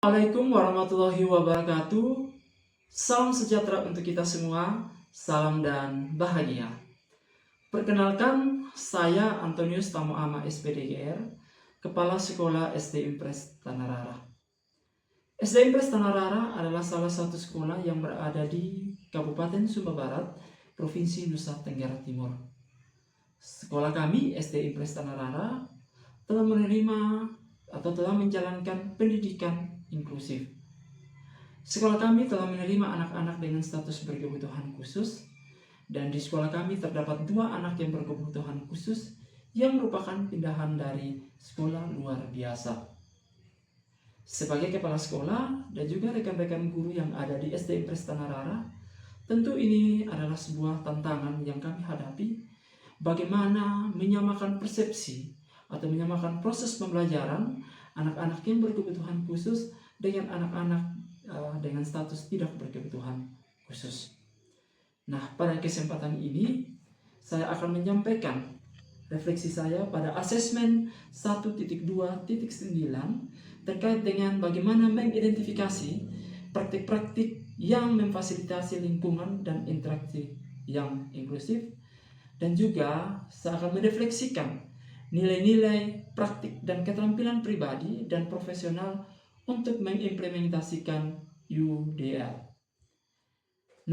Assalamualaikum warahmatullahi wabarakatuh. Salam sejahtera untuk kita semua. Salam dan bahagia. Perkenalkan, saya Antonius Tamuama SPDGR, Kepala Sekolah SD Impres Tanarara. SD Impres Tanarara adalah salah satu sekolah yang berada di Kabupaten Sumba Barat, Provinsi Nusa Tenggara Timur. Sekolah kami, SD Impres Tanarara, telah menerima atau telah menjalankan pendidikan inklusif. Sekolah kami telah menerima anak-anak dengan status berkebutuhan khusus, dan di sekolah kami terdapat 2 anak yang berkebutuhan khusus yang merupakan pindahan dari sekolah luar biasa. Sebagai kepala sekolah dan juga rekan-rekan guru yang ada di SD Impres Tanarara, tentu ini adalah sebuah tantangan yang kami hadapi, bagaimana menyamakan persepsi atau menyamakan proses pembelajaran anak-anak yang berkebutuhan khusus dengan anak-anak dengan status tidak berkebutuhan khusus. Nah, pada kesempatan ini saya akan menyampaikan refleksi saya pada asesmen 1.2.9 terkait dengan bagaimana mengidentifikasi praktik-praktik yang memfasilitasi lingkungan dan interaksi yang inklusif, dan juga saya akan merefleksikan nilai-nilai, praktik, dan keterampilan pribadi dan profesional untuk mengimplementasikan UDL.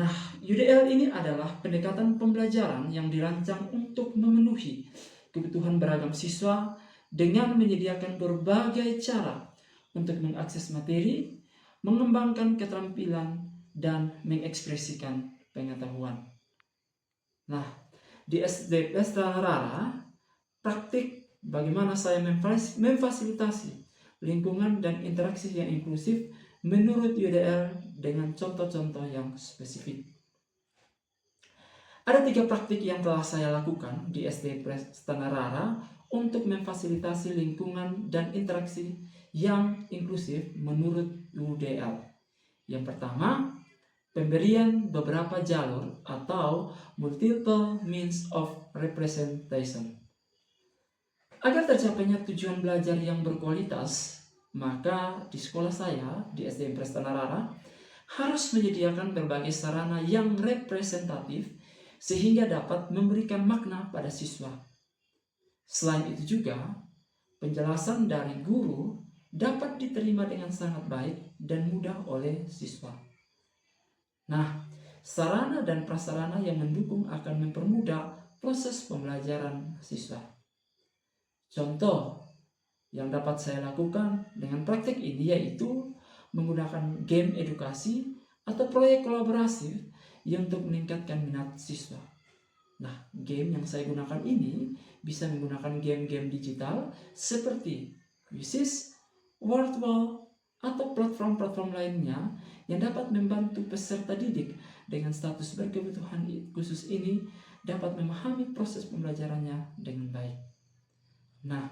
Nah, UDL ini adalah pendekatan pembelajaran yang dirancang untuk memenuhi kebutuhan beragam siswa dengan menyediakan berbagai cara untuk mengakses materi, mengembangkan keterampilan, dan mengekspresikan pengetahuan. Nah, di SD Tanarara, praktik bagaimana saya memfasilitasi lingkungan dan interaksi yang inklusif menurut UDL dengan contoh-contoh yang spesifik. Ada 3 praktik yang telah saya lakukan di SD Tanarara untuk memfasilitasi lingkungan dan interaksi yang inklusif menurut UDL. Yang pertama, pemberian beberapa jalur atau multiple means of representation. Agar tercapainya tujuan belajar yang berkualitas, maka di sekolah saya, di SD Impres Tanarara, harus menyediakan berbagai sarana yang representatif sehingga dapat memberikan makna pada siswa. Selain itu juga, penjelasan dari guru dapat diterima dengan sangat baik dan mudah oleh siswa. Nah, sarana dan prasarana yang mendukung akan mempermudah proses pembelajaran siswa. Contoh yang dapat saya lakukan dengan praktik ini yaitu menggunakan game edukasi atau proyek kolaborasi yang untuk meningkatkan minat siswa. Nah, game yang saya gunakan ini bisa menggunakan game-game digital seperti Quizzes, Wordwall, atau platform-platform lainnya yang dapat membantu peserta didik dengan status berkebutuhan khusus ini dapat memahami proses pembelajarannya dengan baik. Nah,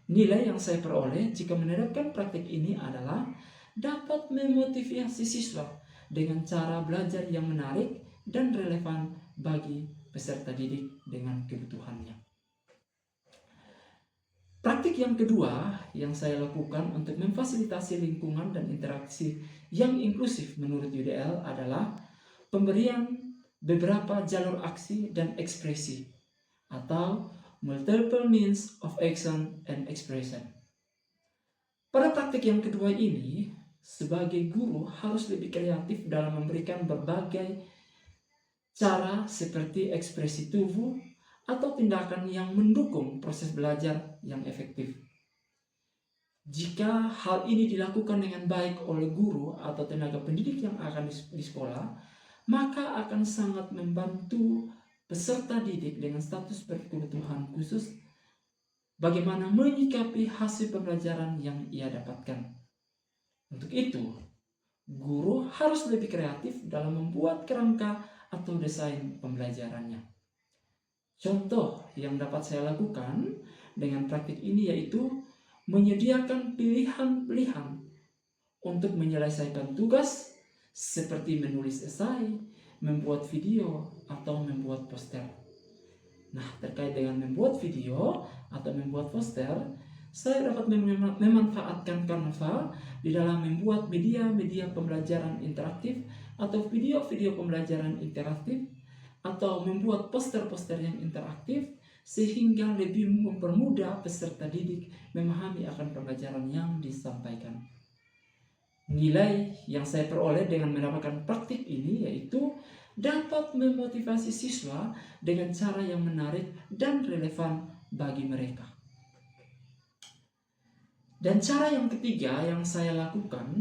nilai yang saya peroleh jika menerapkan praktik ini adalah dapat memotivasi siswa dengan cara belajar yang menarik dan relevan bagi peserta didik dengan kebutuhannya. Praktik yang kedua yang saya lakukan untuk memfasilitasi lingkungan dan interaksi yang inklusif menurut UDL adalah pemberian beberapa jalur aksi dan ekspresi atau multiple means of action and expression. Pada praktik yang kedua ini, sebagai guru harus lebih kreatif dalam memberikan berbagai cara seperti ekspresi tubuh atau tindakan yang mendukung proses belajar yang efektif. Jika hal ini dilakukan dengan baik oleh guru atau tenaga pendidik yang akan di sekolah, maka akan sangat membantu peserta didik dengan status berkebutuhan khusus bagaimana menyikapi hasil pembelajaran yang ia dapatkan. Untuk itu, guru harus lebih kreatif dalam membuat kerangka atau desain pembelajarannya. Contoh yang dapat saya lakukan dengan praktik ini yaitu menyediakan pilihan-pilihan untuk menyelesaikan tugas seperti menulis esai, membuat video, atau membuat poster. Nah, terkait dengan membuat video atau membuat poster, saya dapat memanfaatkan Canva di dalam membuat media-media pembelajaran interaktif atau video-video pembelajaran interaktif atau membuat poster-poster yang interaktif sehingga lebih mempermudah peserta didik memahami akan pembelajaran yang disampaikan. Nilai yang saya peroleh dengan mendapatkan praktik ini yaitu dapat memotivasi siswa dengan cara yang menarik dan relevan bagi mereka. Dan cara yang ketiga yang saya lakukan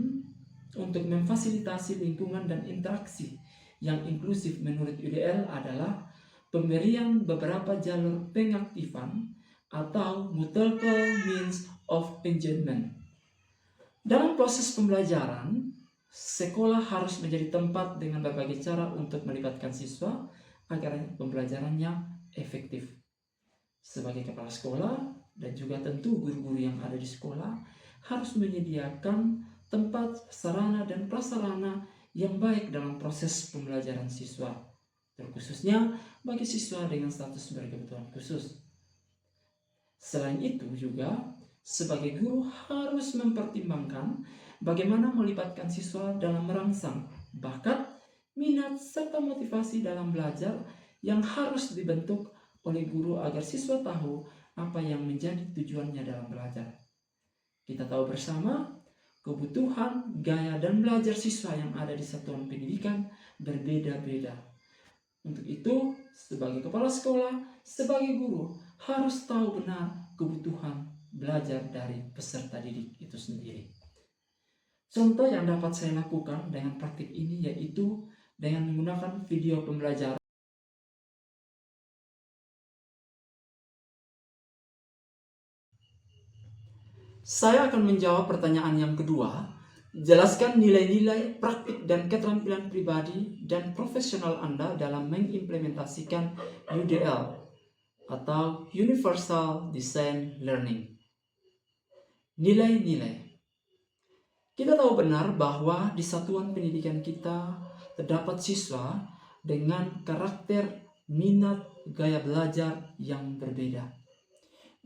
untuk memfasilitasi lingkungan dan interaksi yang inklusif menurut UDL adalah pemberian beberapa jalur pengaktifan atau multiple means of engagement. Dalam proses pembelajaran, sekolah harus menjadi tempat dengan berbagai cara untuk melibatkan siswa agar pembelajarannya efektif. Sebagai kepala sekolah dan juga tentu guru-guru yang ada di sekolah harus menyediakan tempat, sarana, dan prasarana yang baik dalam proses pembelajaran siswa, terkhususnya bagi siswa dengan status berkebutuhan khusus. Selain itu juga, sebagai guru harus mempertimbangkan bagaimana melibatkan siswa dalam merangsang bakat, minat, serta motivasi dalam belajar yang harus dibentuk oleh guru agar siswa tahu apa yang menjadi tujuannya dalam belajar. Kita tahu bersama, kebutuhan, gaya, dan belajar siswa yang ada di satuan pendidikan berbeda-beda. Untuk itu, sebagai kepala sekolah, sebagai guru, harus tahu benar kebutuhan belajar dari peserta didik itu sendiri. Contoh yang dapat saya lakukan dengan praktik ini yaitu dengan menggunakan video pembelajaran. Saya akan menjawab pertanyaan yang kedua. Jelaskan nilai-nilai, praktik, dan keterampilan pribadi dan profesional Anda dalam mengimplementasikan UDL atau Universal Design Learning. Nilai-nilai. Kita tahu benar bahwa di satuan pendidikan kita terdapat siswa dengan karakter, minat, gaya belajar yang berbeda.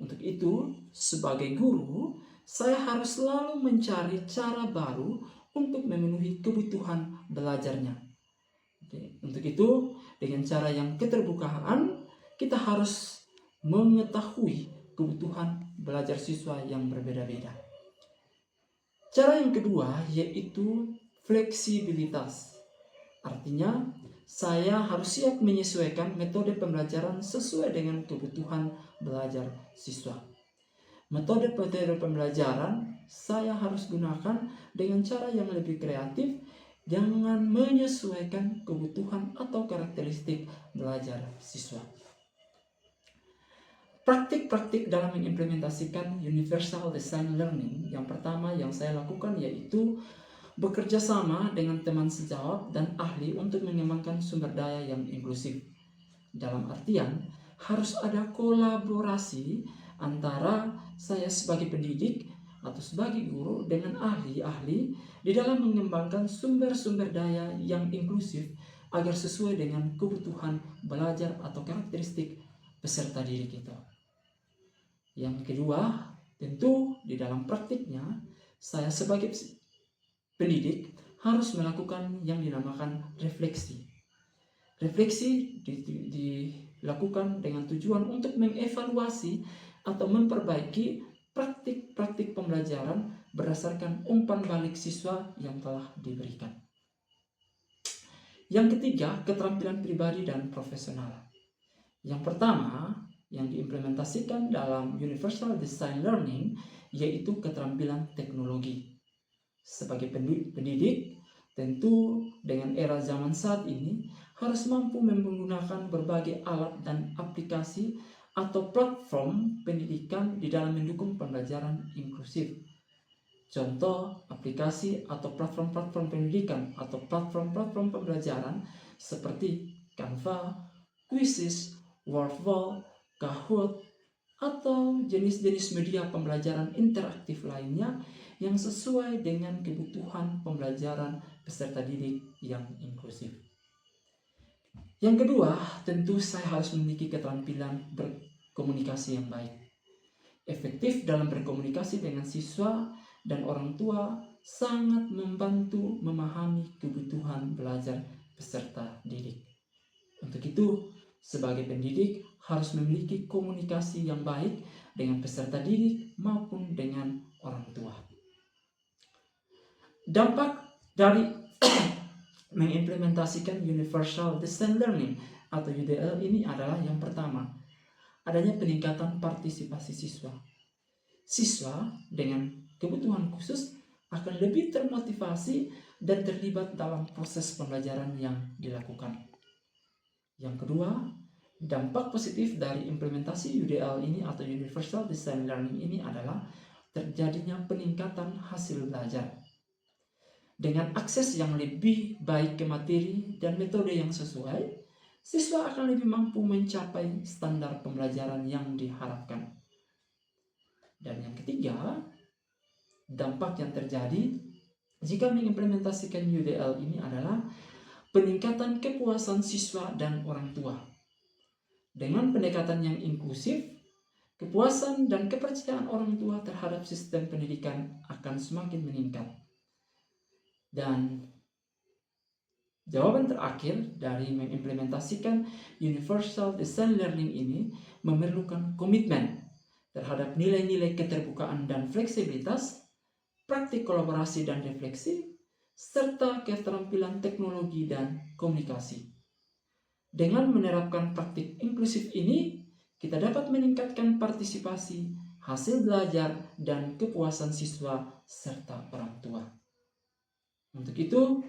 Untuk itu, sebagai guru, saya harus selalu mencari cara baru untuk memenuhi kebutuhan belajarnya. Untuk itu, dengan cara yang keterbukaan, kita harus mengetahui kebutuhan belajar siswa yang berbeda-beda. Cara yang kedua yaitu fleksibilitas. Artinya, saya harus siap menyesuaikan metode pembelajaran sesuai dengan kebutuhan belajar siswa. Metode pembelajaran saya harus gunakan dengan cara yang lebih kreatif dengan menyesuaikan kebutuhan atau karakteristik belajar siswa. Praktik-praktik dalam mengimplementasikan Universal Design Learning yang pertama yang saya lakukan yaitu bekerja sama dengan teman sejawat dan ahli untuk mengembangkan sumber daya yang inklusif. Dalam artian, harus ada kolaborasi antara saya sebagai pendidik atau sebagai guru dengan ahli-ahli di dalam mengembangkan sumber-sumber daya yang inklusif agar sesuai dengan kebutuhan belajar atau karakteristik peserta didik itu. Yang kedua, tentu di dalam praktiknya, saya sebagai pendidik harus melakukan yang dinamakan refleksi. Refleksi dilakukan dengan tujuan untuk mengevaluasi atau memperbaiki praktik-praktik pembelajaran berdasarkan umpan balik siswa yang telah diberikan. Yang ketiga, keterampilan pribadi dan profesional. Yang pertama, yang diimplementasikan dalam Universal Design Learning yaitu keterampilan teknologi. Sebagai pendidik, tentu dengan era zaman saat ini harus mampu menggunakan berbagai alat dan aplikasi atau platform pendidikan di dalam mendukung pembelajaran inklusif. Contoh aplikasi atau platform-platform pendidikan atau platform-platform pembelajaran seperti Canva, Quizzes, Wordwall, Kahoot, atau jenis-jenis media pembelajaran interaktif lainnya yang sesuai dengan kebutuhan pembelajaran peserta didik yang inklusif. Yang kedua, tentu saya harus memiliki keterampilan berkomunikasi yang baik. efektif dalam berkomunikasi dengan siswa dan orang tua sangat membantu memahami kebutuhan belajar peserta didik. Untuk itu, sebagai pendidik harus memiliki komunikasi yang baik dengan peserta didik maupun dengan orang tua. Dampak dari mengimplementasikan Universal Distance Learning atau UDL ini adalah yang pertama, adanya peningkatan partisipasi siswa. Siswa dengan kebutuhan khusus akan lebih termotivasi dan terlibat dalam proses pembelajaran yang dilakukan. Yang kedua, dampak positif dari implementasi UDL ini atau Universal Distance Learning ini adalah terjadinya peningkatan hasil belajar. Dengan akses yang lebih baik ke materi dan metode yang sesuai, siswa akan lebih mampu mencapai standar pembelajaran yang diharapkan. Dan yang ketiga, dampak yang terjadi jika mengimplementasikan UDL ini adalah peningkatan kepuasan siswa dan orang tua. Dengan pendekatan yang inklusif, kepuasan dan kepercayaan orang tua terhadap sistem pendidikan akan semakin meningkat. Dan jawaban terakhir dari mengimplementasikan Universal Distance Learning ini memerlukan komitmen terhadap nilai-nilai keterbukaan dan fleksibilitas, praktik kolaborasi dan refleksi, serta keterampilan teknologi dan komunikasi. Dengan menerapkan praktik inklusif ini, kita dapat meningkatkan partisipasi, hasil belajar, dan kepuasan siswa serta orang tua. Untuk itu,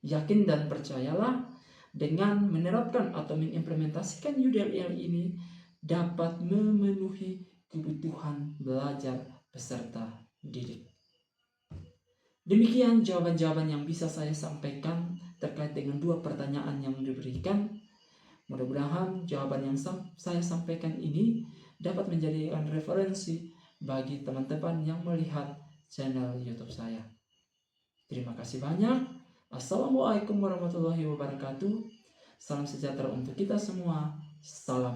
yakin dan percayalah dengan menerapkan atau mengimplementasikan UDL ini dapat memenuhi kebutuhan belajar peserta didik. Demikian jawaban-jawaban yang bisa saya sampaikan terkait dengan dua pertanyaan yang diberikan. Mudah-mudahan jawaban yang saya sampaikan ini dapat menjadikan referensi bagi teman-teman yang melihat channel YouTube saya. Terima kasih banyak. Assalamualaikum warahmatullahi wabarakatuh. Salam sejahtera untuk kita semua. Salam